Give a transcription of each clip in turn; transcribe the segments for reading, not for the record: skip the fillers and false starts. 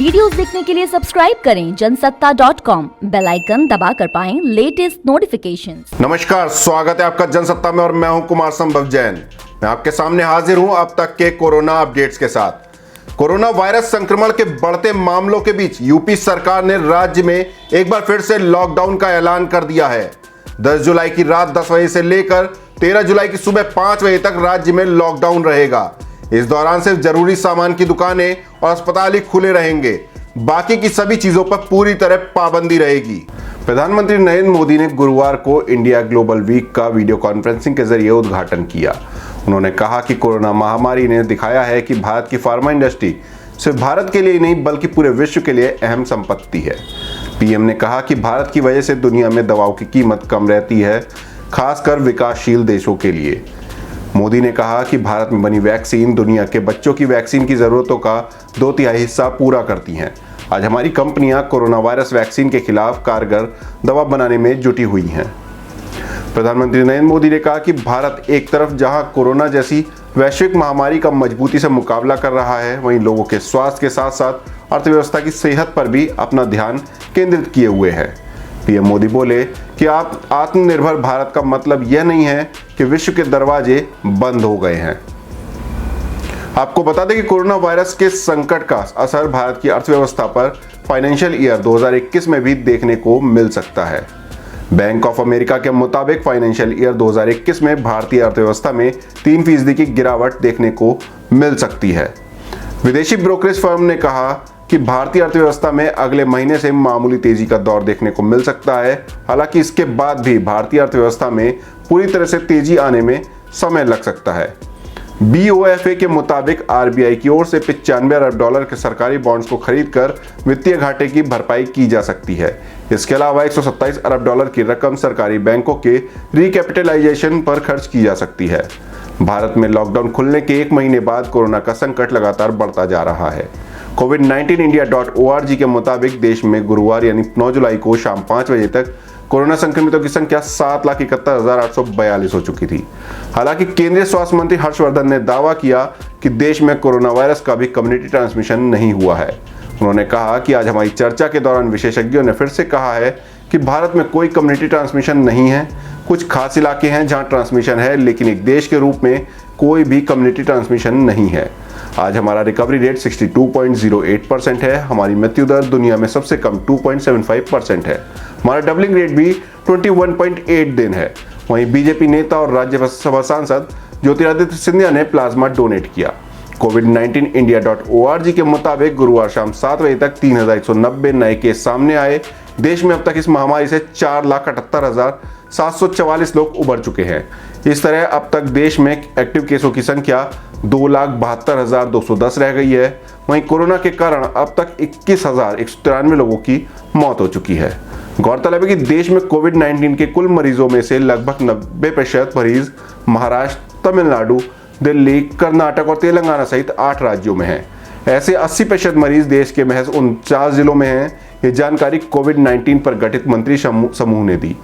Videos देखने के लिए सब्सक्राइब करें जनसत्ता.com, बेल आइकन दबाकर पाएं लेटेस्ट नोटिफिकेशंस। नमस्कार, स्वागत है आपका जनसत्ता में और मैं हूं कुमार संभव जैन। मैं आपके सामने हाजिर हूं अब तक के कोरोना अपडेट्स के साथ। कोरोना वायरस संक्रमण के बढ़ते मामलों के बीच यूपी सरकार ने राज्य में एक बार फिर से लॉकडाउन का ऐलान कर दिया है। 10 जुलाई की रात 10 बजे से लेकर 13 जुलाई की सुबह 5 बजे तक राज्य में लॉकडाउन रहेगा। इस दौरान सिर्फ जरूरी सामान की दुकानें और अस्पताल ही खुले रहेंगे, बाकी की सभी चीजों पर पूरी तरह पाबंदी रहेगी। प्रधानमंत्री नरेंद्र मोदी ने गुरुवार को इंडिया ग्लोबल वीक का वीडियो कॉन्फ्रेंसिंग के जरिए उद्घाटन किया। उन्होंने कहा कि कोरोना महामारी ने दिखाया है कि भारत की फार्मा इंडस्ट्री सिर्फ भारत के लिए ही नहीं बल्कि पूरे विश्व के लिए अहम संपत्ति है। पीएम ने कहा कि भारत की वजह से दुनिया में दवाओं की कीमत कम रहती है, खासकर विकासशील देशों के लिए। मोदी ने कहा कि भारत में बनी वैक्सीन दुनिया के बच्चों की वैक्सीन की जरूरतों का 2/3 हिस्सा पूरा करती हैं। आज हमारी कंपनियां कोरोना वायरस वैक्सीन के खिलाफ कारगर दवा बनाने में जुटी हुई हैं। प्रधानमंत्री नरेंद्र मोदी ने कहा कि भारत एक तरफ जहां कोरोना जैसी वैश्विक महामारी का मजबूती से मुकाबला कर रहा है, वहीं लोगों के स्वास्थ्य के साथ साथ अर्थव्यवस्था की सेहत पर भी अपना ध्यान केंद्रित किए हुए है। पीएम मोदी बोले कि आत्मनिर्भर भारत का मतलब यह नहीं है कि विश्व के दरवाजे बंद हो गए हैं। आपको बता दें कि कोरोना वायरस के संकट का असर भारत की अर्थव्यवस्था पर फाइनेंशियल ईयर 2021 में भी देखने को मिल सकता है। बैंक ऑफ अमेरिका के मुताबिक फाइनेंशियल ईयर 2021 में भारतीय अर्थव्यवस्था में 3% की गिरावट देखने को मिल सकती है। विदेशी ब्रोकरेज फर्म ने कहा कि भारतीय अर्थव्यवस्था में अगले महीने से मामूली तेजी का दौर देखने को मिल सकता है। हालांकि इसके बाद भी भारतीय अर्थव्यवस्था में पूरी तरह से तेजी आने में समय लग सकता है। BOFA के मुताबिक RBI की ओर से $95 अरब के सरकारी बॉन्ड्स को खरीदकर वित्तीय घाटे की भरपाई की जा सकती है। इसके अलावा $127 अरब की रकम सरकारी बैंकों के रिकैपिटलाइजेशन पर खर्च की जा सकती है। भारत में लॉकडाउन खुलने के 1 महीने बाद कोरोना का संकट लगातार बढ़ता जा रहा है। COVID-19India.org के मुताबिक देश में गुरुवार यानी 9 जुलाई को शाम 5 बजे तक कोरोना संक्रमितों की संख्या 7,71,842 हो चुकी थी। हालांकि केंद्रीय स्वास्थ्य मंत्री हर्षवर्धन ने दावा किया कि देश में कोरोना वायरस का भी कम्युनिटी ट्रांसमिशन नहीं हुआ है। उन्होंने कहा कि आज हमारी चर्चा के दौरान विशेषज्ञों ने फिर से कहा है कि भारत में कोई कम्युनिटी ट्रांसमिशन नहीं है। कुछ खास इलाके हैं जहां ट्रांसमिशन है, लेकिन एक देश के रूप में कोई भी कम्युनिटी ट्रांसमिशन नहीं है। आज हमारा रिकवरी रेट 62.08% है। हमारी मृत्यु दर दुनिया में सबसे कम 2.75% है। हमारा डबलिंग रेट भी 21.8 दिन है। वहीं बीजेपी नेता और राज्यसभा सांसद ज्योतिरादित्य सिंधिया ने प्लाज्मा डोनेट किया। COVID-19India.org के मुताबिक गुरुवार शाम 7 बजे तक 3,190 नए केस सामने आए। देश में अब तक इस महामारी से 4,78,744 लोग उबर चुके हैं। इस तरह अब तक देश में एक्टिव केसों की संख्या 2,72,210 रह गई है। वहीं कोरोना के कारण अब तक 21,193 लोगों की मौत हो चुकी है। गौरतलब है कि देश में COVID-19 के कुल मरीजों में से लगभग 90% मरीज महाराष्ट्र, तमिलनाडु, दिल्ली, कर्नाटक और तेलंगाना सहित 8 राज्यों में हैं। ऐसे 80% मरीज देश के महज 49 जिलों में हैं। ये जानकारी COVID-19 पर गठित मंत्री समूह ने दी।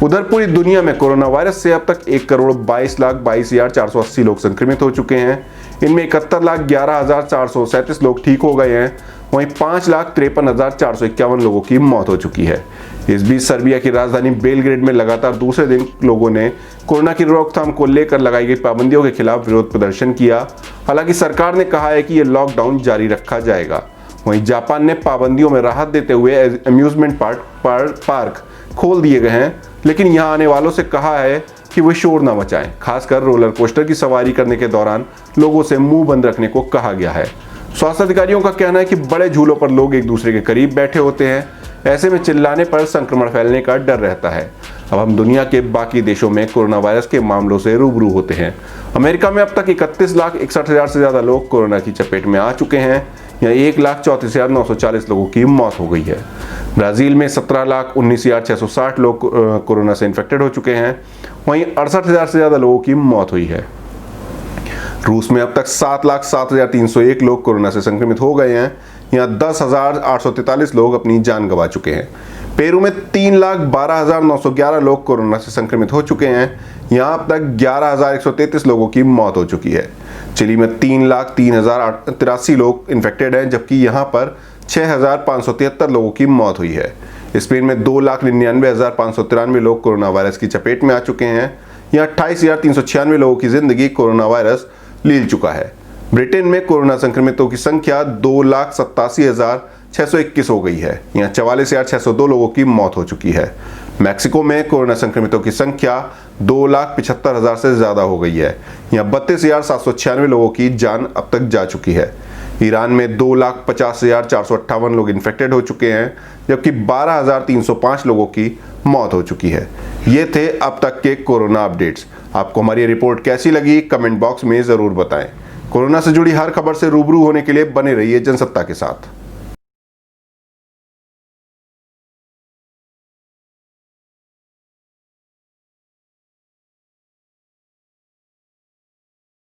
उधर पूरी दुनिया में कोरोना वायरस से अब तक 1,22,22,480 लोग संक्रमित हो चुके हैं। इनमें 71,11,437 लोग ठीक हो गए हैं। वहीं 5,53,451 लोगों की मौत हो चुकी है। इस बीच सर्बिया की राजधानी बेलग्रेड में लगातार दूसरे दिन लोगों ने कोरोना की रोकथाम को लेकर लगाई गई पाबंदियों के खिलाफ विरोध प्रदर्शन किया। हालांकि सरकार ने कहा है कि यह लॉकडाउन जारी रखा जाएगा। वहीं जापान ने पाबंदियों में राहत देते हुए अम्यूजमेंट पार्क खोल दिए गए हैं, लेकिन यहां आने वालों से कहा है कि वे शोर न मचाएं। खासकर रोलर कोस्टर की सवारी करने के दौरान लोगों से मुंह बंद रखने को कहा गया है। स्वास्थ्य अधिकारियों का कहना है कि बड़े झूलों पर लोग एक दूसरे के करीब बैठे होते हैं। ऐसे में चिल्लाने पर संक्रमण फैलने का डर रहता है। अब हम दुनिया के बाकी देशों में कोरोना वायरस के मामलों से रूबरू होते हैं। अमेरिका में अब तक 31,61,000 से ज्यादा लोग कोरोना की चपेट में आ चुके हैं। यहाँ 1,34,940 लोगों की मौत हो गई है। ब्राजील में 17,19,660 लोग कोरोना से इन्फेक्टेड हो चुके हैं। वहीं 68,000 से ज्यादा लोगों की मौत हुई है। रूस में अब तक 7,07,301 लोग कोरोना से संक्रमित हो गए हैं। यहाँ 10,843 लोग अपनी जान गंवा चुके हैं। पेरू में 3,12,911 लोग कोरोना से संक्रमित हो चुके हैं। यहाँ अब तक 11,133 लोगों की मौत हो चुकी है। चिली में 3,03,083 लोग इन्फेक्टेड हैं, जबकि यहाँ पर 6,573 लोगों की मौत हुई है। स्पेन में 2,99,593 लोग कोरोना वायरस की चपेट में आ चुके हैं। यहाँ 28,396 लोगों की जिंदगी कोरोना वायरस लील चुका है। ब्रिटेन में कोरोना संक्रमितों की संख्या 2,87,621 हो गई है। यहाँ 44,602 लोगों की मौत हो चुकी है। मैक्सिको में कोरोना संक्रमितों की संख्या 2,75,000 से ज्यादा हो गई है। यहाँ 32,796 लोगों की जान अब तक जा चुकी है। ईरान में 2,50,458 लोग इन्फेक्टेड हो चुके हैं, जबकि 12,305 लोगों की मौत हो चुकी है। ये थे अब तक के कोरोना अपडेट्स। आपको हमारी ये रिपोर्ट कैसी लगी, कमेंट बॉक्स में जरूर बताएं। कोरोना से जुड़ी हर खबर से रूबरू होने के लिए बने रहिए जनसत्ता के साथ।